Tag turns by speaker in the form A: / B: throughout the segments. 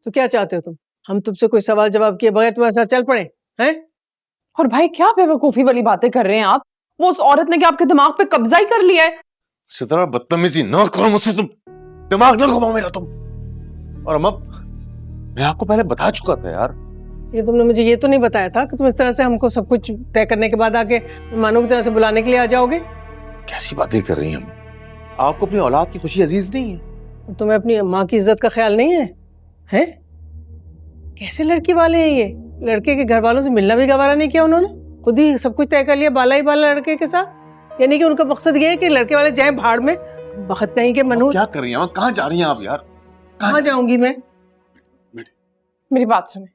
A: तो क्या चाहते हो तुम? हम तुमसे कोई सवाल जवाब किए बगैर तुम्हारे साथ चल पड़े हैं?
B: और भाई क्या बेवकूफी वाली बातें कर रहे हैं आप? वो उस औरत ने क्या आपके दिमाग पे कब्जा ही कर लिया है?
C: सितारा बदतमीजी ना करो मुझसे, तुम दिमाग ना घुमाओ मेरा तुम। और अम्मा, मैं आपको पहले बता चुका था यार।
A: ये तुमने मुझे ये तो नहीं बताया था कि तुम इस तरह से हमको सब कुछ तय करने के बाद आके मानो की तरह से बुलाने के लिए आ जाओगे।
C: कैसी बातें कर रही हैं हम? आपको अपनी औलाद की खुशी अजीज नहीं है?
A: तुम्हें अपनी माँ की इज्जत का ख्याल नहीं है? हैं? कैसे लड़की वाले हैं ये? लड़के के घर वालों से मिलना भी गवारा नहीं किया उन्होंने, खुद ही सब कुछ तय कर लिया बाला ही बाला लड़के के साथ। यानी कि उनका मकसद ये है कि लड़के वाले जाएं भाड़ में। बखत कहीं के मनहूस।
C: क्या कर रही हैं? कहाँ जा रही हैं आप यार?
A: कहाँ जाऊंगी मैं?
B: मेरी बात सुने,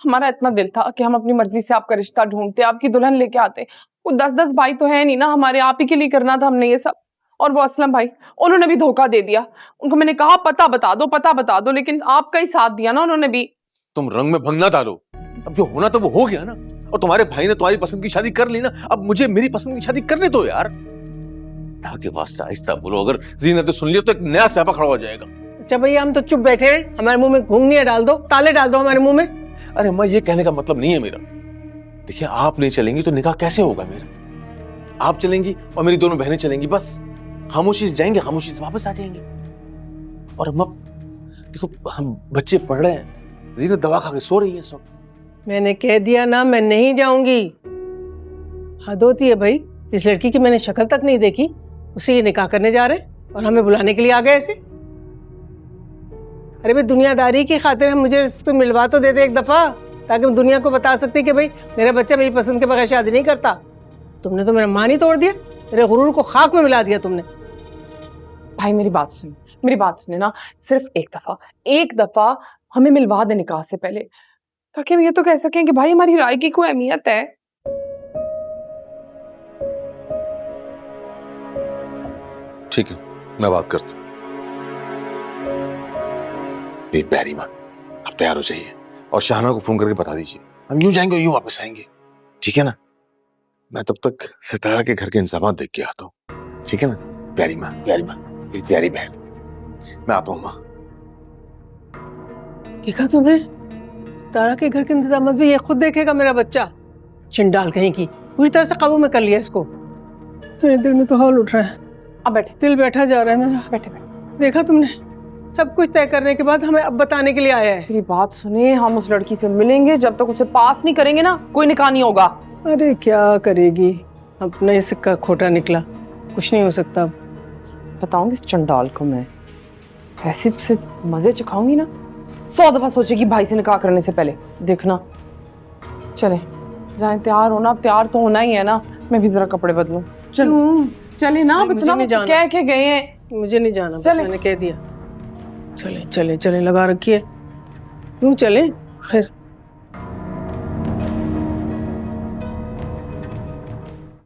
B: हमारा इतना दिल था कि हम अपनी मर्जी से आपका रिश्ता ढूंढते, आपकी दुल्हन लेके आते। वो 10-10 भाई तो है नहीं ना हमारे, आप ही के लिए करना था हमने ये सब। और वो असलम भाई, उन्होंने भी धोखा दे दिया। उनको मैंने कहा पता बता दो, लेकिन आपका ही साथ दिया ना उन्होंने भी।
C: तुम रंग में भंग ना डालो, अब जो होना था वो हो गया ना। और तुम्हारे भाई ने तुम्हारी पसंद की शादी कर ली ना, अब मुझे मेरी पसंद की शादी करने दो यार। ताकि वास्ते आहिस्ता बोलो, अगर जीनत ने सुन लिया तो एक नया स्यापा खड़ा हो जाएगा।
A: अच्छा भैया, हम तो चुप बैठे हैं, हमारे मुंह में घुंघनियां डाल दो, ताले डाल दो हमारे मुंह में।
C: अरे अम्मा, ये कहने का मतलब नहीं है मेरा। देखिए, आप नहीं चलेंगी तो निकाह कैसे होगा मेरा? आप चलेंगी और मेरी दोनों बहनें चलेंगी, बस खामोशी से जाएंगे, खामोशी से वापस आ जाएंगे। और अम्मा देखो, हम बच्चे पढ़ रहे हैं, जीनत दवा खा के सो रही है इस वक्त।
A: मैंने कह दिया ना, मैं नहीं जाऊंगी। हद होती है भाई, इस लड़की की मैंने शक्ल तक नहीं देखी, उसे ये निकाह करने जा रहे हैं और हमें बुलाने के लिए आ गए ऐसे। अरे भाई, दुनियादारी की खातिर हम मुझे इसको मिलवा तो दे दे एक दफा, ताकि हम दुनिया को बता सकते कि भाई मेरा बच्चा मेरी पसंद के बगैर शादी नहीं करता। तुमने तो मेरा मान ही तोड़ दिया, मेरे गुरूर को खाक में मिला दिया तुमने।
B: भाई मेरी बात सुने ना, सिर्फ एक दफा हमें मिलवा दे निकाह से पहले, ताकि हम ये तो कह सकें कि भाई हमारी राय की कोई अहमियत है।
C: ठीक है, मैं बात करता हूं। मेरी प्यारी माँ, आप तैयार हो जाइए और शाहना को फोन करके बता दीजिए, हम यूं जाएंगे यूं वापस आएंगे, ठीक है ना? मैं तब तक सितारा के घर के इंतजाम देख के आता हूँ, ठीक है ना? प्यारी माँ, मेरी प्यारी बहन, मैं आता हूँ माँ।
A: देखा तुमने, सितारा के घर के इंतजाम भी ये खुद देखेगा मेरा बच्चा। चिंडाल कहीं की, पूरी तरह से काबू में कर लिया इसको। मेरे दिल में तो हौल उठ रहा है।
B: अब बैठे,
A: दिल बैठा जा रहा है मेरा।
B: बैठे।
A: देखा तुमने, सब कुछ तय करने के बाद हमें अब बताने के लिए आया है।
B: मेरी बात सुने, हम उस लड़की से मिलेंगे, जब तक उसे पास नहीं करेंगे ना कोई निकाह नहीं होगा।
A: अरे क्या करेगी, अपना ही सिक्का खोटा निकला, कुछ नहीं हो सकता।
B: बताऊंगी इस चंडाल को मैं, ऐसे तुझसे मजे चखाऊंगी ना, 100 दफा सोचेगी भाई से निकाह करने से पहले, देखना। चले जाए, तैयार होना, अब तैयार तो होना ही है ना। मैं भी जरा कपड़े बदलूं। चले ना, अब इतना कह के गए हैं।
A: मुझे नहीं जाना, बस मैंने कह दिया। चले लगा रखी है, क्यों चले? खैर